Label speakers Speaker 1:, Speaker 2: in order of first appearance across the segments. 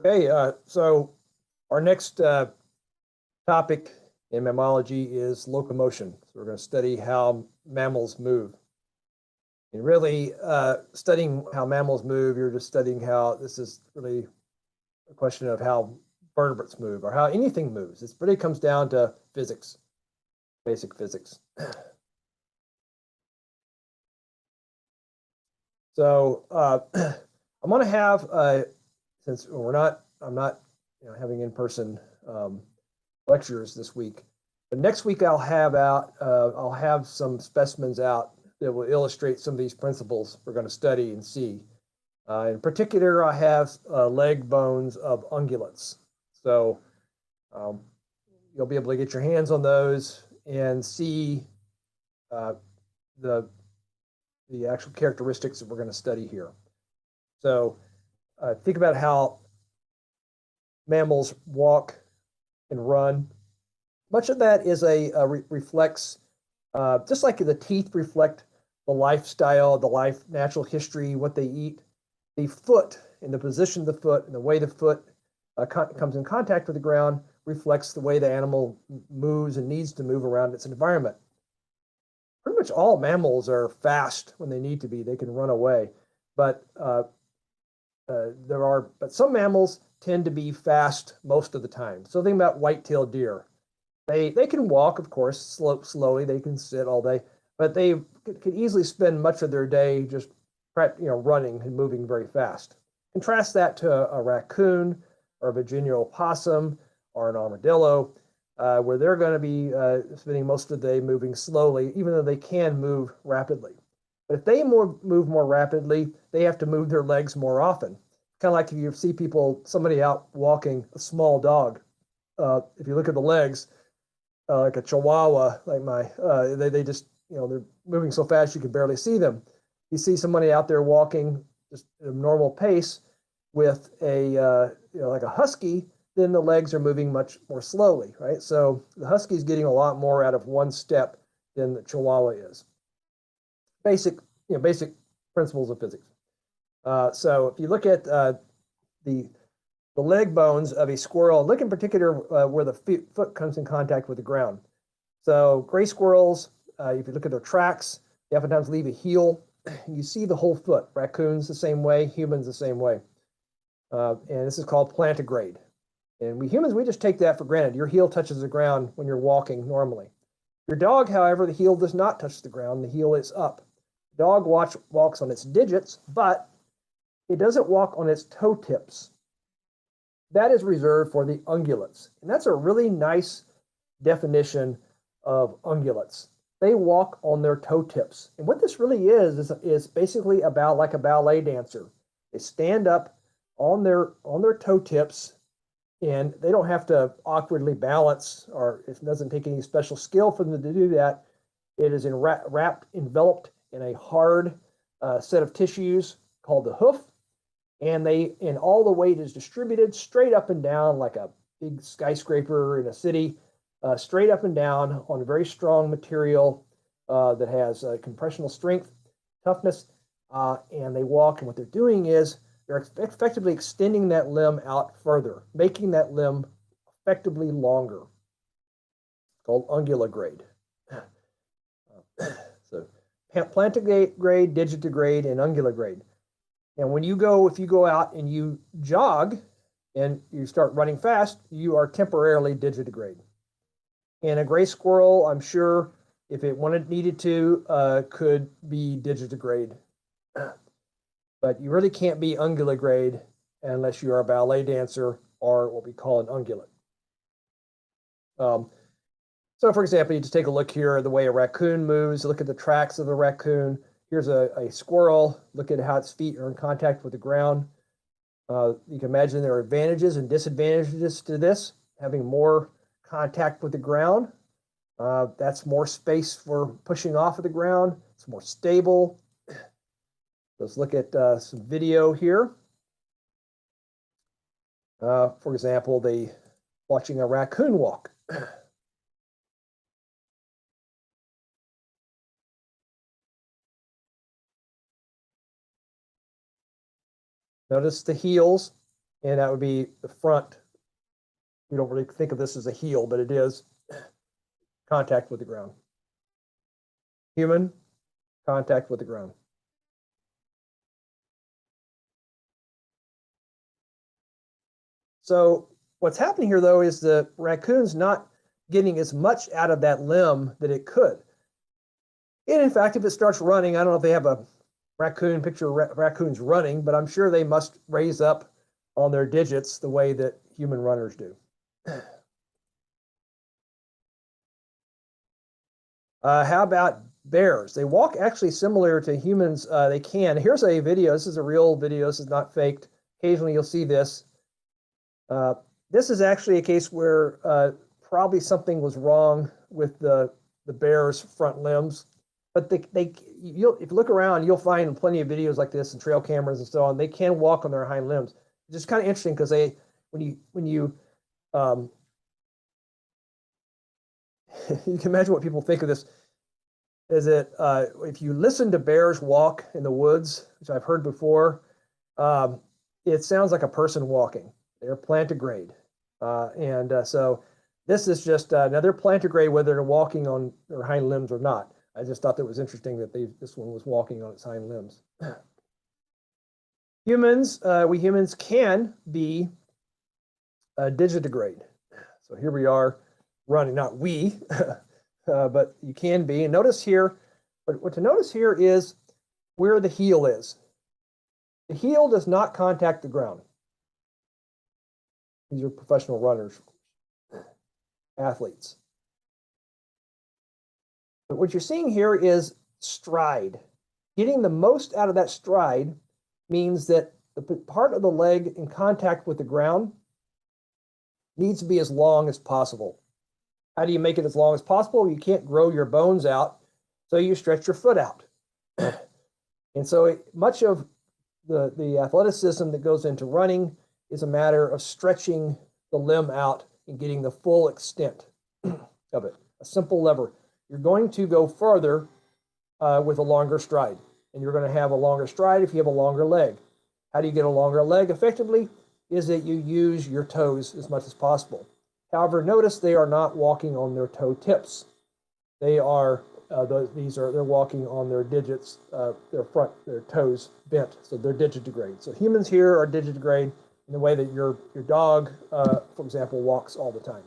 Speaker 1: Okay, so our next topic in mammalogy is locomotion. So we're going to study how mammals move. And really, studying how mammals move, you're just studying how this is really a question of how vertebrates move or how anything moves. It really comes down to physics, basic physics. So I'm going to have, since I'm not having in-person lectures this week, but next week I'll have some specimens out that will illustrate some of these principles we're going to study and see. In particular, I have leg bones of ungulates. So you'll be able to get your hands on those and see the actual characteristics that we're going to study here. So think about how mammals walk and run. Much of that is reflects, just like the teeth reflect the lifestyle, the natural history, what they eat. The foot and the position of the foot and the way the foot comes in contact with the ground reflects the way the animal moves and needs to move around its environment. Pretty much all mammals are fast when they need to be. They can run away, but some mammals tend to be fast most of the time. So think about white-tailed deer. They can walk, of course, slowly. They can sit all day, but they could easily spend much of their day just running and moving very fast. Contrast that to a raccoon or a Virginia opossum or an armadillo, where they're going to be spending most of the day moving slowly, even though they can move rapidly. But if they move more rapidly, they have to move their legs more often. Kind of like if you see somebody out walking a small dog. If you look at the legs, like a Chihuahua, they just, they're moving so fast you can barely see them. You see somebody out there walking just at a normal pace with like a husky, then the legs are moving much more slowly, right? So the husky is getting a lot more out of one step than the Chihuahua is. Basic principles of physics. So if you look at the leg bones of a squirrel, look in particular where the foot comes in contact with the ground. So gray squirrels, if you look at their tracks, they oftentimes leave a heel. You see the whole foot. Raccoons the same way, humans the same way. And this is called plantigrade. And we humans, we just take that for granted. Your heel touches the ground when you're walking normally. Your dog, however, the heel does not touch the ground. The heel is up. The dog walks on its digits, but it doesn't walk on its toe tips. That is reserved for the ungulates. And that's a really nice definition of ungulates. They walk on their toe tips. And what this really is basically about like a ballet dancer. They stand up on their toe tips, and they don't have to awkwardly balance, or it doesn't take any special skill for them to do that. It is enveloped in a hard set of tissues called the hoof, and all the weight is distributed straight up and down like a big skyscraper in a city, straight up and down on a very strong material that has compressional strength, toughness, and they walk. And what they're doing is they're effectively extending that limb out further, making that limb effectively longer. It's called unguligrade. So plantigrade, digitigrade, and unguligrade. And if you go out and you jog and you start running fast, you are temporarily digitigrade. And a gray squirrel, I'm sure, if it needed to, could be digitigrade. But you really can't be unguligrade unless you are a ballet dancer or what we call an ungulate. So, for example, you just take a look here at the way a raccoon moves. Look at the tracks of the raccoon. Here's a squirrel. Look at how its feet are in contact with the ground. You can imagine there are advantages and disadvantages to this. Having more contact with the ground, that's more space for pushing off of the ground. It's more stable. Let's look at some video here. For example, watching a raccoon walk. Notice the heels and that would be the front. We don't really think of this as a heel, but it is contact with the ground. Human, contact with the ground. So what's happening here, though, is the raccoon's not getting as much out of that limb that it could. And in fact, if it starts running, I don't know if they have a raccoon picture of raccoons running, but I'm sure they must raise up on their digits the way that human runners do. How about bears? They walk actually similar to humans. They can. Here's a video. This is a real video. This is not faked. Occasionally you'll see this. This is actually a case where probably something was wrong with the bear's front limbs. But if you look around, you'll find plenty of videos like this and trail cameras and so on. They can walk on their hind limbs. It's just kind of interesting because when you you can imagine what people think of this. Is it if you listen to bears walk in the woods, which I've heard before, it sounds like a person walking. They're plantigrade, so this is just now they're plantigrade whether they're walking on their hind limbs or not. I just thought that was interesting that this one was walking on its hind limbs. We humans can be digitigrade. So here we are running, not we, but you can be. And notice here, what to notice here is where the heel is. The heel does not contact the ground. These are professional runners, athletes. But what you're seeing here is stride. Getting the most out of that stride means that the part of the leg in contact with the ground needs to be as long as possible. How do you make it as long as possible? You can't grow your bones out, so you stretch your foot out. And so much of the athleticism that goes into running is a matter of stretching the limb out and getting the full extent of it. A simple lever. You're going to go further with a longer stride, and you're going to have a longer stride if you have a longer leg. How do you get a longer leg effectively? Is that you use your toes as much as possible. However, notice they are not walking on their toe tips. They are they're walking on their digits, their toes bent, so they're digitigrade. So humans here are digitigrade in the way that your dog, for example, walks all the time.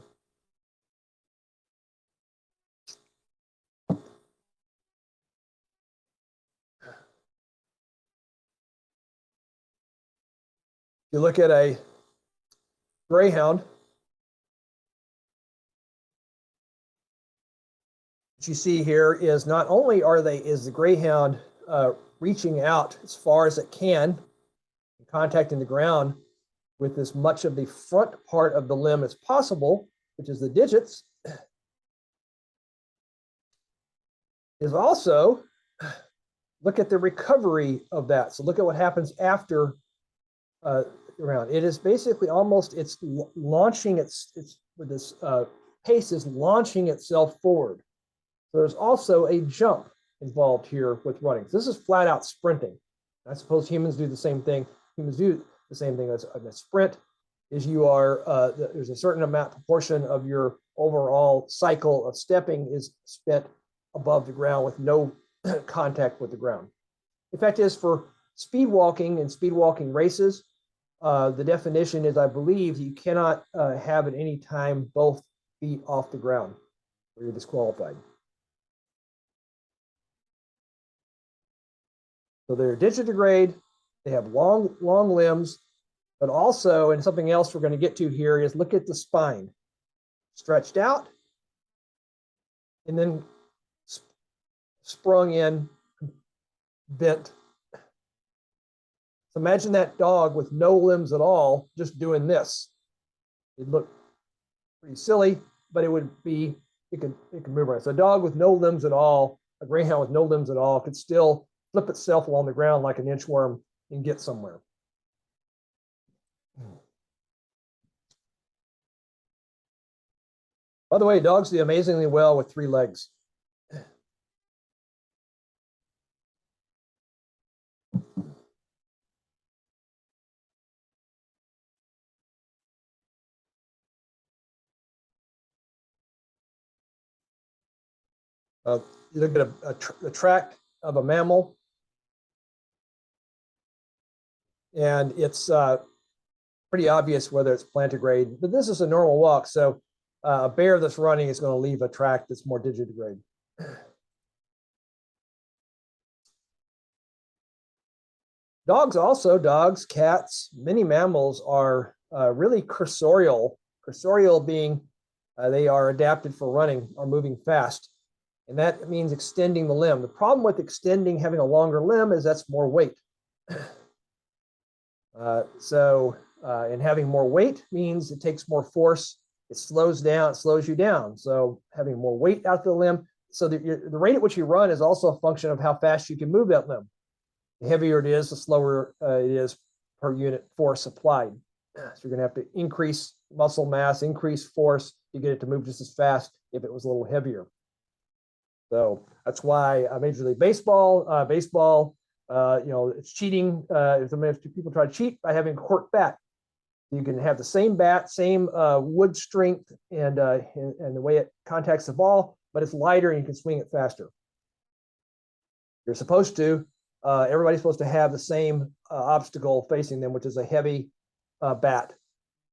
Speaker 1: You look at a greyhound. What you see here is not only is the greyhound reaching out as far as it can, contacting the ground with as much of the front part of the limb as possible, which is the digits, is also look at the recovery of that. So look at what happens after the round. It is basically almost it's launching it's with this pace is launching itself forward. So there's also a jump involved here with running. So this is flat out sprinting. I suppose humans do the same thing. Humans do the same thing as a sprint. Is you are there's a certain amount proportion of your overall cycle of stepping is spent above the ground with no contact with the ground. The fact is, for speed walking and speed walking races, the definition is, I believe, you cannot have at any time both feet off the ground, or you're disqualified. So they're digitigrade. They have long limbs, but also, and something else we're going to get to here is look at the spine, stretched out, and then sprung in, bent. So imagine that dog with no limbs at all, just doing this. It'd look pretty silly, but it could move around. So a dog with no limbs at all, a greyhound with no limbs at all, could still flip itself along the ground like an inchworm and get somewhere. By the way, dogs do amazingly well with 3 legs. You look at a tract of a mammal, and it's pretty obvious whether it's plantigrade, but this is a normal walk. So a bear that's running is going to leave a tract that's more digitigrade. Dogs, cats, many mammals are really cursorial. Cursorial being they are adapted for running or moving fast. And that means extending the limb. The problem with extending, having a longer limb, is that's more weight. And having more weight means it takes more force. It slows you down. So having more weight out the limb. So the rate at which you run is also a function of how fast you can move that limb. The heavier it is, the slower it is per unit force applied. So you're going to have to increase muscle mass, increase force to get it to move just as fast if it was a little heavier. So that's why Major League Baseball, it's cheating. If people try to cheat by having a cork bat, you can have the same bat, same wood strength, and the way it contacts the ball, but it's lighter and you can swing it faster. You're supposed to. Everybody's supposed to have the same obstacle facing them, which is a heavy bat,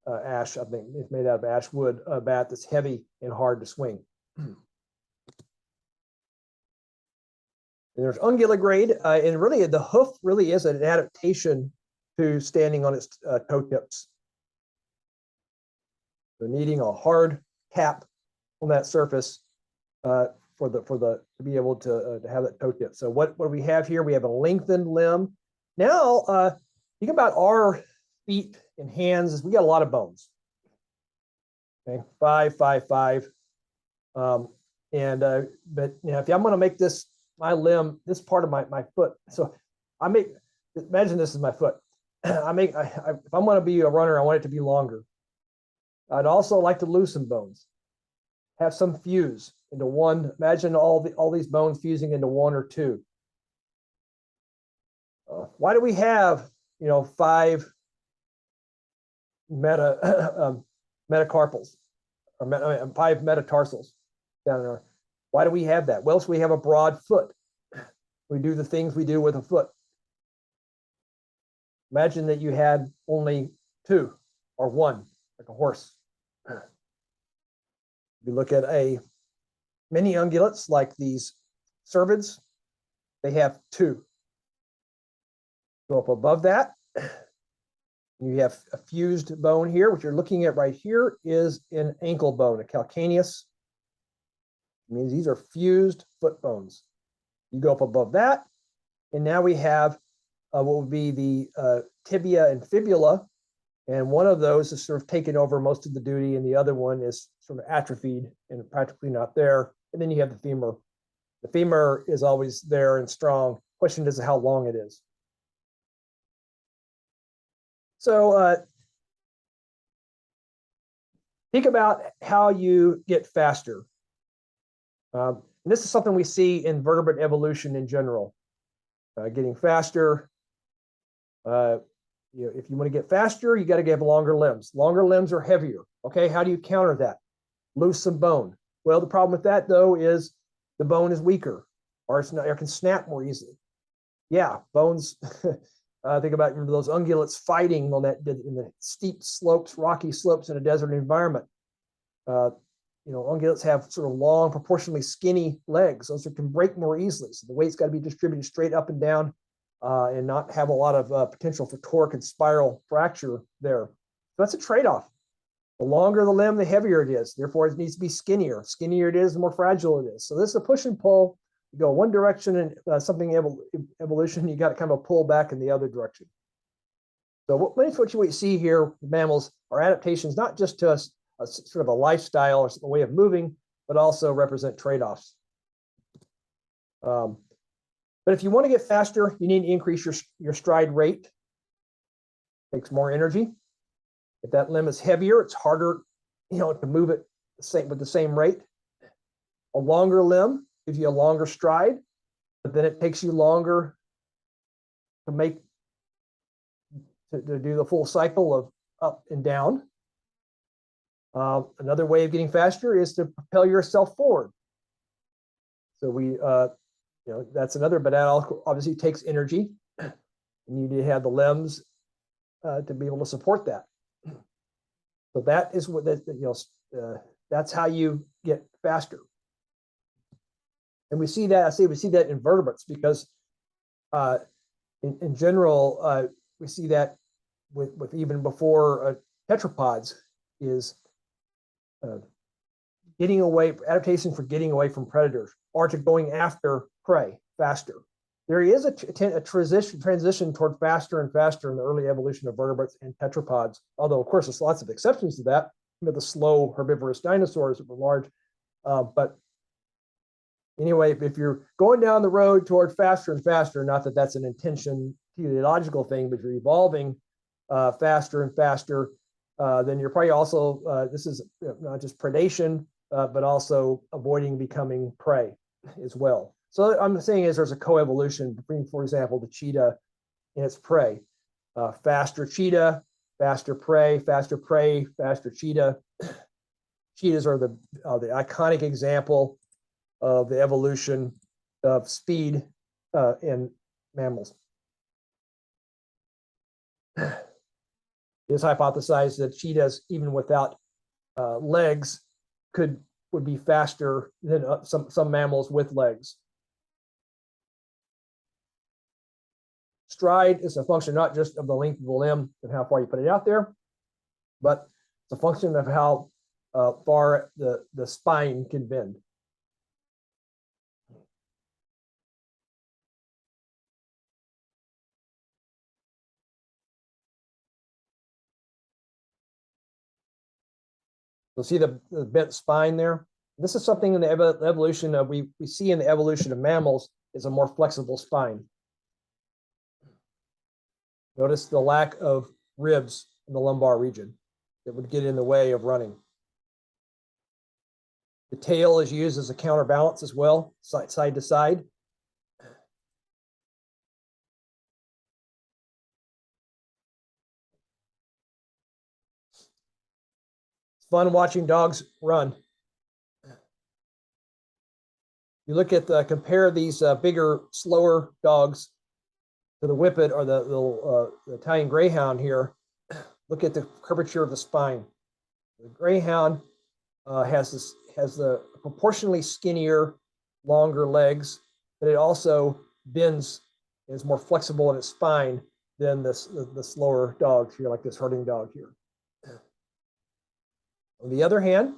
Speaker 1: ash. I think it's made out of ash wood bat that's heavy and hard to swing. And there's unguligrade, and really the hoof really is an adaptation to standing on its toe tips. So needing a hard cap on that surface to be able to have that toe tip. So what do we have here? We have a lengthened limb. Now, think about our feet and hands. We got a lot of bones. Okay, 5, 5, 5. But if I'm going to make this my limb, this part of my foot. So imagine this is my foot. If I'm going to be a runner, I want it to be longer. I'd also like to loosen bones, have some fuse into one. Imagine all these bones fusing into one or two. Why do we have 5 metacarpals or 5 metatarsals down there? Why do we have that? Well, so we have a broad foot. We do the things we do with a foot. Imagine that you had only 2 or 1, like a horse. You look at many ungulates like these cervids, they have 2. Go up above that. You have a fused bone here. What you're looking at right here is an ankle bone, a calcaneus. It means these are fused foot bones. You go up above that, and now we have what would be the tibia and fibula, and one of those is sort of taken over most of the duty, and the other one is sort of atrophied and practically not there. And then you have the femur. The femur is always there and strong. Question is how long it is. So think about how you get faster. And this is something we see in vertebrate evolution in general. Getting faster. If you want to get faster, you got to have longer limbs. Longer limbs are heavier. Okay, how do you counter that? Lose some bone. Well, the problem with that though is the bone is weaker, or it can snap more easily. Yeah, bones. Think about those ungulates fighting in the steep slopes, rocky slopes in a desert environment. Ungulates have sort of long, proportionally skinny legs, so it can break more easily. So the weight's got to be distributed straight up and down, and not have a lot of potential for torque and spiral fracture there. So that's a trade-off. The longer the limb, the heavier it is. Therefore, it needs to be skinnier. Skinnier it is, the more fragile it is. So this is a push and pull. You go one direction and something evolution, you got to kind of pull back in the other direction. So what you see here, mammals, are adaptations not just to a sort of a lifestyle or a way of moving, but also represent trade-offs. But if you want to get faster, you need to increase your stride rate. Takes more energy. If that limb is heavier, it's harder, to move it with the same rate. A longer limb gives you a longer stride, but then it takes you longer to do the full cycle of up and down. Another way of getting faster is to propel yourself forward. So that's another, but that obviously takes energy. You need to have the limbs to be able to support that. So that is what that's how you get faster. And we see that, we see that in vertebrates because in general, we see that with even before tetrapods is getting away, adaptation for getting away from predators or to going after prey faster. There is a transition toward faster and faster in the early evolution of vertebrates and tetrapods, although of course there's lots of exceptions to that. The slow herbivorous dinosaurs that were large, but anyway, if you're going down the road toward faster and faster, not that that's an intention teleological thing, but you're evolving faster and faster, then you're probably also, this is not just predation, but also avoiding becoming prey as well. So I'm saying is there's a coevolution between, for example, the cheetah and its prey. Faster cheetah, faster prey, faster prey, faster cheetah. Cheetahs are the iconic example of the evolution of speed in mammals. It is hypothesized that cheetahs, even without legs, would be faster than some mammals with legs. Stride is a function not just of the length of the limb and how far you put it out there, but it's a function of how far the spine can bend. You'll see the bent spine there. This is something in the evolution of we see in the evolution of mammals is a more flexible spine. Notice the lack of ribs in the lumbar region that would get in the way of running. The tail is used as a counterbalance as well, side to side. It's fun watching dogs run. You look at compare these bigger, slower dogs to the whippet or the Italian Greyhound here. Look at the curvature of the spine. The Greyhound has the proportionally skinnier, longer legs, but it also bends, is more flexible in its spine than the slower dogs here, like this herding dog here. On the other hand,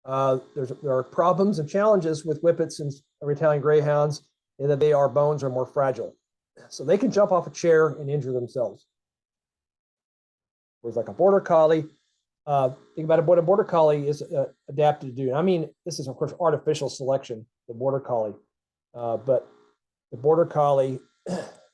Speaker 1: there are problems and challenges with whippets and Italian Greyhounds in that their bones are more fragile. So they can jump off a chair and injure themselves. Whereas like a border collie, think about what a border collie is adapted to do. I mean, this is of course artificial selection, the border collie, but the border collie,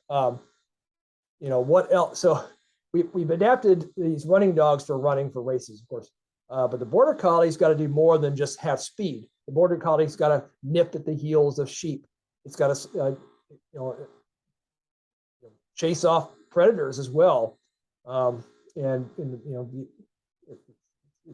Speaker 1: what else? So we've adapted these running dogs for running for races, of course, but the border collie's got to do more than just have speed. The border collie's got to nip at the heels of sheep. It's got to, chase off predators as well. It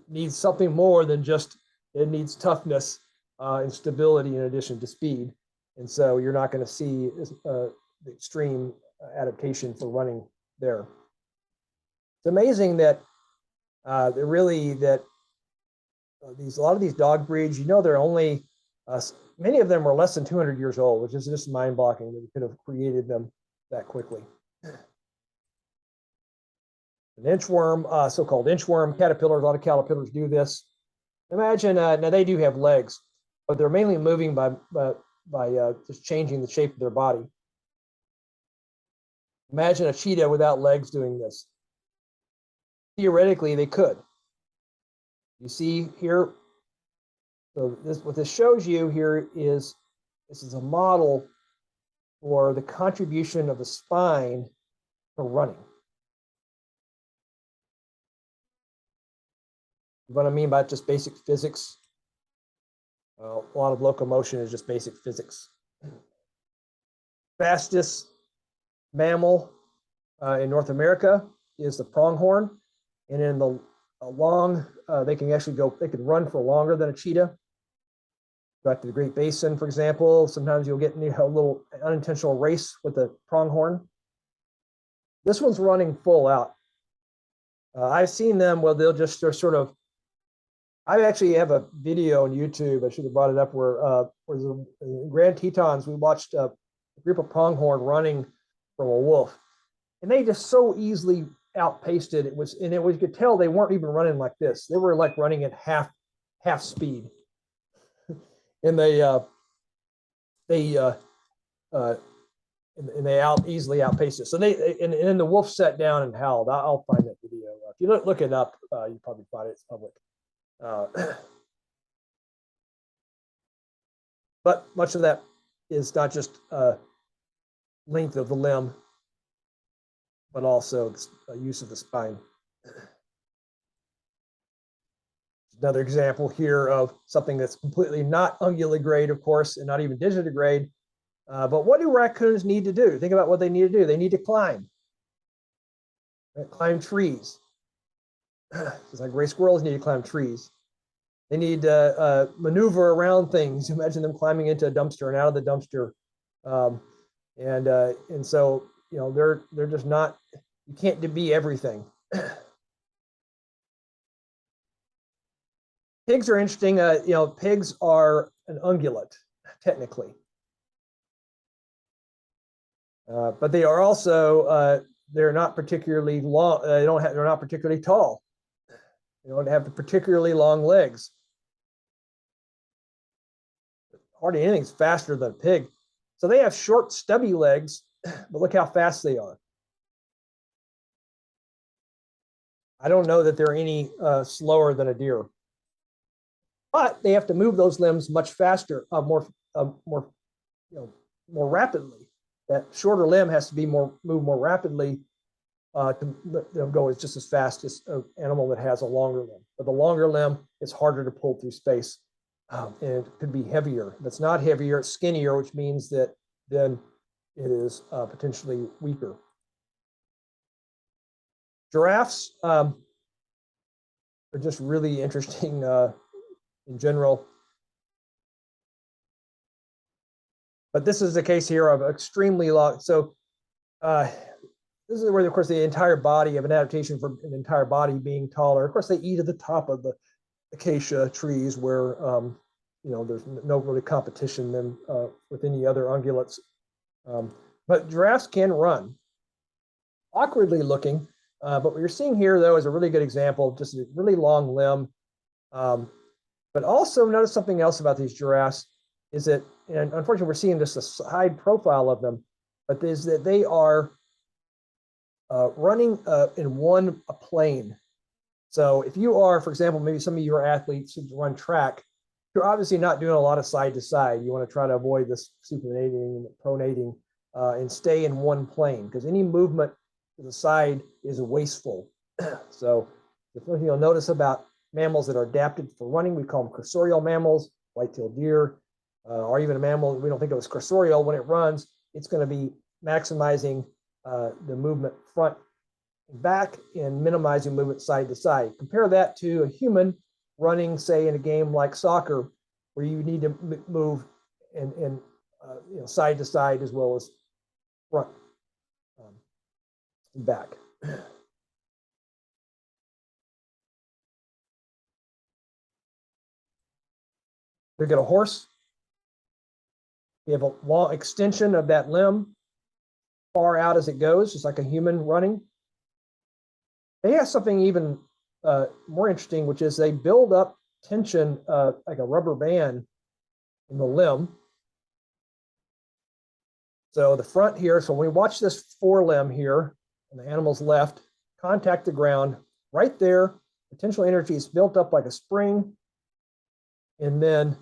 Speaker 1: needs something more than just, it needs toughness and stability in addition to speed. And so you're not going to see the extreme adaptation for running there. It's amazing that a lot of these dog breeds, they're only, many of them are less than 200 years old, which is just mind-boggling that we could have created them that quickly. An inchworm, so-called inchworm caterpillars, a lot of caterpillars do this. Imagine, now they do have legs, but they're mainly moving by just changing the shape of their body. Imagine a cheetah without legs doing this. Theoretically, they could. You see here, so what this shows you here is, this is a model for the contribution of the spine for running. What I mean by just basic physics, a lot of locomotion is just basic physics. Fastest mammal in North America is the pronghorn, and in the long, they can run for longer than a cheetah. Go out to the Great Basin, for example. Sometimes you'll get a little unintentional race with the pronghorn. This one's running full out. I've seen them where they're sort of. I actually have a video on YouTube. I should have brought it up where the Grand Tetons. We watched a group of pronghorn running from a wolf, and they just so easily outpaced it. You could tell they weren't even running like this. They were like running at half speed, and they easily outpaced it. So and then the wolf sat down and howled. I'll find that video. If you look it up, you probably find it. It's public. But much of that is not just length of the limb, but also the use of the spine. Another example here of something that's completely not ungulograde, of course, and not even digitigrade. But what do raccoons need to do? Think about what they need to do. They need to climb. Right? Climb trees. Just like gray squirrels need to climb trees. They need to maneuver around things. Imagine them climbing into a dumpster and out of the dumpster. And so, they're just not, you can't be everything. Pigs are interesting. Pigs are an ungulate, technically. But they are also, they're not particularly long. They're not particularly tall. They don't have particularly long legs. Hardly anything's faster than a pig. So they have short, stubby legs, but look how fast they are. I don't know that they're any slower than a deer, but they have to move those limbs much faster, more rapidly. That shorter limb has to be move more rapidly to go just as fast as an animal that has a longer limb. But the longer limb is harder to pull through space, and it could be heavier. If it's not heavier, it's skinnier, which means that then it is potentially weaker. Giraffes are just really interesting in general. But this is the case here of extremely long. So this is where, of course, the entire body of an adaptation for an entire body being taller. Of course, they eat at the top of the acacia trees where, there's no really competition then with any other ungulates. But giraffes can run. Awkwardly looking, but what you're seeing here, though, is a really good example of just a really long limb. But also notice something else about these giraffes is that, and unfortunately, we're seeing just a side profile of them, but is that they are running in one plane. So if you are, for example, maybe some of you are athletes who run track, you're obviously not doing a lot of side to side. You want to try to avoid this supinating, pronating, and stay in one plane, because any movement to the side is wasteful. So the first thing you'll notice about mammals that are adapted for running, we call them cursorial mammals, white-tailed deer, or even a mammal we don't think of as cursorial. When it runs, it's going to be maximizing the movement front and back and minimizing movement side to side. Compare that to a human running, say, in a game like soccer, where you need to move and side to side as well as front and back. Look at a horse. You have a long extension of that limb, far out as it goes, just like a human running. They have something even more interesting, which is they build up tension like a rubber band in the limb. So the front here, so when we watch this forelimb here, and the animal's left, contact the ground, right there, potential energy is built up like a spring, and then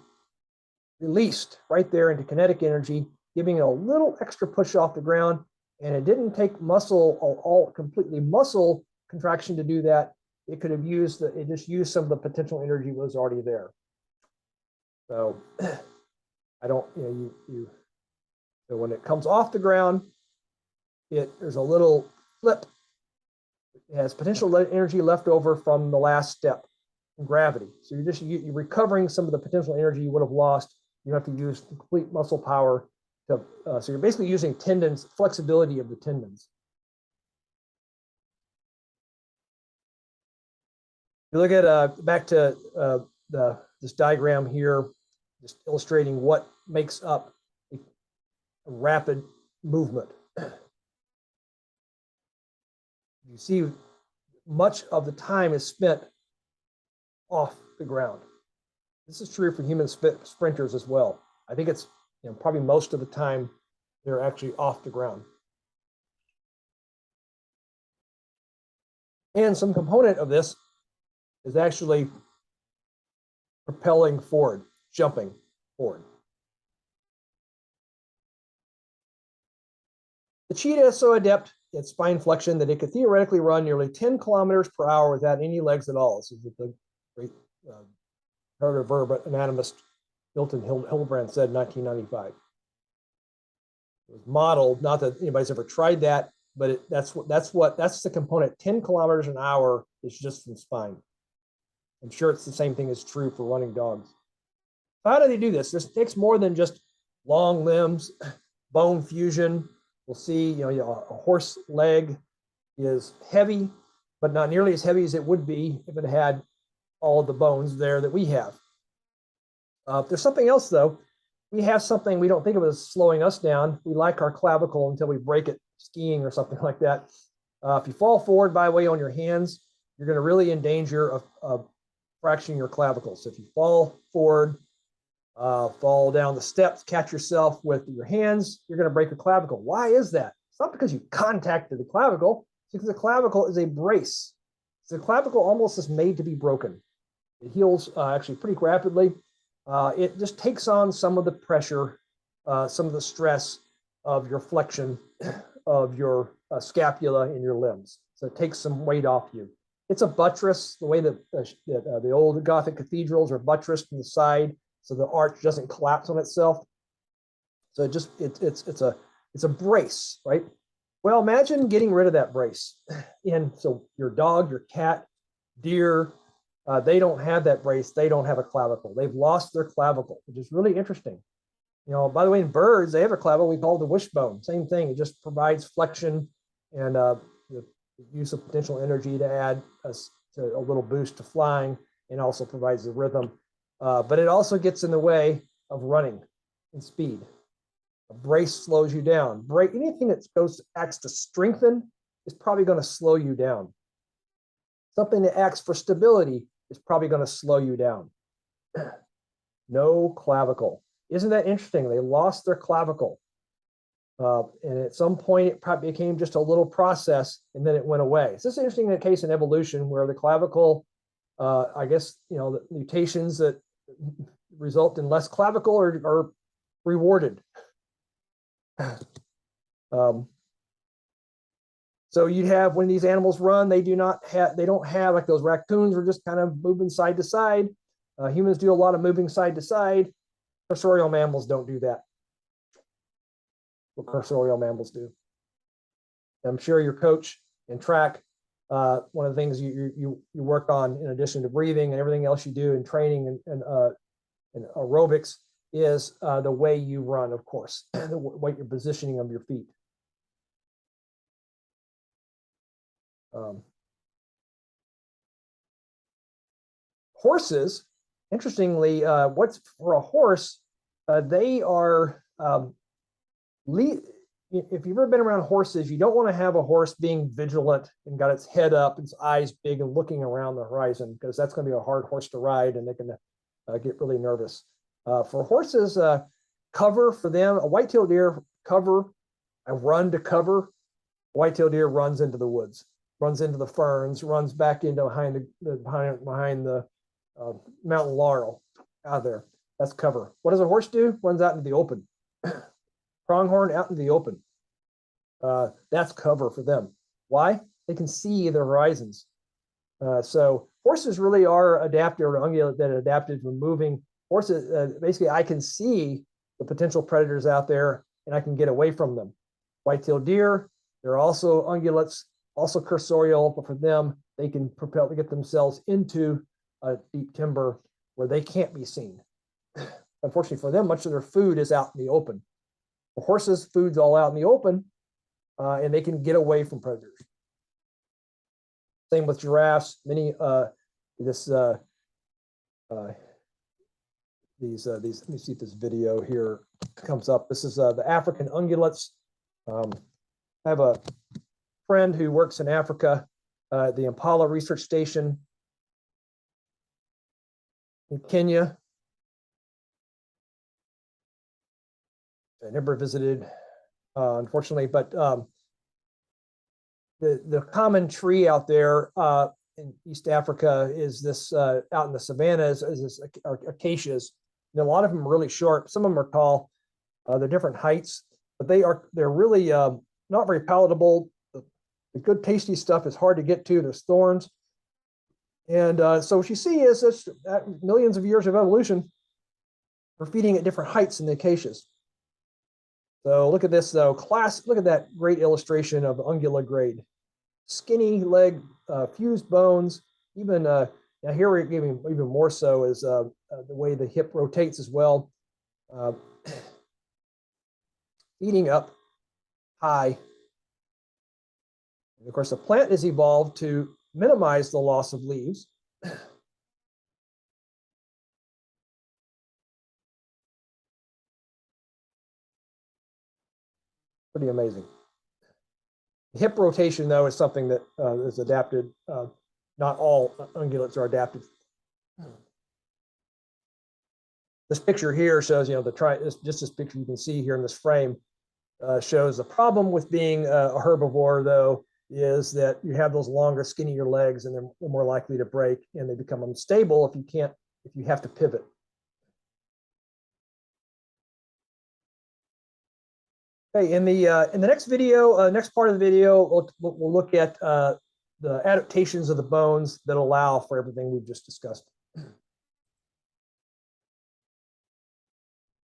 Speaker 1: released right there into kinetic energy, giving it a little extra push off the ground. And it didn't take muscle, all completely muscle contraction to do that. It could have used, it just used some of the potential energy that was already there. So I don't, so when it comes off the ground, there's a little flip. It has potential energy left over from the last step in gravity. So you're recovering some of the potential energy you would have lost You have to use complete muscle power to, so you're basically using tendons, flexibility of the tendons. You look at back to this diagram here, just illustrating what makes up a rapid movement. You see, much of the time is spent off the ground. This is true for human sprinters as well. I think it's probably most of the time they're actually off the ground. And some component of this is actually propelling forward, jumping forward. The cheetah is so adept at spine flexion that it could theoretically run nearly 10 kilometers per hour without any legs at all. This is what the great verb anatomist Milton Hildebrand said in 1995. It was modeled, not that anybody's ever tried that, but that's the component. 10 kilometers an hour is just from spine. I'm sure it's the same thing is true for running dogs. So how do they do this? This takes more than just long limbs, bone fusion. We'll see, a horse leg is heavy, but not nearly as heavy as it would be if it had all the bones there that we have. There's something else, though. We have something we don't think of as slowing us down. We like our clavicle until we break it skiing or something like that. If you fall forward by way on your hands, you're going to really in danger of fracturing your clavicle. So if you fall forward, fall down the steps, catch yourself with your hands, you're going to break your clavicle. Why is that? It's not because you contacted the clavicle. It's because the clavicle is a brace. So the clavicle almost is made to be broken. It heals actually pretty rapidly. It just takes on some of the pressure, some of the stress of your flexion of your scapula in your limbs. So it takes some weight off you. It's a buttress, the way that the old Gothic cathedrals are buttressed from the side, so the arch doesn't collapse on itself. So it's a brace, right? Well, imagine getting rid of that brace. And so your dog, your cat, deer, they don't have that brace. They don't have a clavicle. They've lost their clavicle, which is really interesting. By the way, in birds, they have a clavicle we call the wishbone. Same thing. It just provides flexion and the use of potential energy to add a little boost to flying, and also provides the rhythm. But it also gets in the way of running and speed. A brace slows you down. Anything that acts to strengthen is probably going to slow you down. Something that acts for stability is probably going to slow you down. No clavicle. Isn't that interesting? They lost their clavicle. And at some point, it probably became just a little process, and then it went away. So this is interesting in a case in evolution where the clavicle, I guess, the mutations that result in less clavicle are rewarded. So you'd have, when these animals run, they don't have, like those raccoons are just kind of moving side to side. Humans do a lot of moving side to side. Cursorial mammals don't do that. What cursorial mammals do. I'm sure your coach in track, one of the things you work on in addition to breathing and everything else you do in training and aerobics is the way you run, of course, the way you're positioning of your feet. Horses, interestingly, what's for a horse, they are, if you've ever been around horses, you don't want to have a horse being vigilant and got its head up, its eyes big and looking around the horizon, because that's going to be a hard horse to ride and they can get really nervous. For horses, cover for them, a white-tailed deer, cover, a run to cover. White-tailed deer runs into the woods, runs into the ferns, runs back into behind the mountain laurel out there. That's cover. What does a horse do? Runs out into the open. Pronghorn out into the open. That's cover for them. Why? They can see the horizons. So horses really are adapted, or ungulate that adapted for moving. Horses, basically, I can see the potential predators out there and I can get away from them. White-tailed deer, they're also ungulates, also cursorial, but for them, they can propel to get themselves into a deep timber where they can't be seen. unfortunately for them, much of their food is out in the open. For horses, food's all out in the open, and they can get away from predators. Same with giraffes. Many these let me see if this video here comes up. This is the African ungulates. I have a friend who works in Africa, the Impala Research Station in Kenya. I never visited, unfortunately, but the common tree out there in East Africa is this out in the savannas is this acacias. And a lot of them are really short. Some of them are tall. They're different heights, but they're really not very palatable. The good tasty stuff is hard to get to. There's thorns, and so what you see is this millions of years of evolution. We're feeding at different heights in the acacias. So look at this though. Look at that great illustration of ungula grade. Skinny leg, fused bones. Even now here we're giving even more so is the way the hip rotates as well. Eating up high. And of course, the plant has evolved to minimize the loss of leaves. Pretty amazing. Hip rotation, though, is something that is adapted. Not all ungulates are adapted. This picture here shows, just this picture you can see here in this frame shows the problem with being a herbivore, though, is that you have those longer, skinnier legs, and they're more likely to break, and they become unstable if you have to pivot. Okay, in the next video, next part of the video, we'll look at the adaptations of the bones that allow for everything we've just discussed.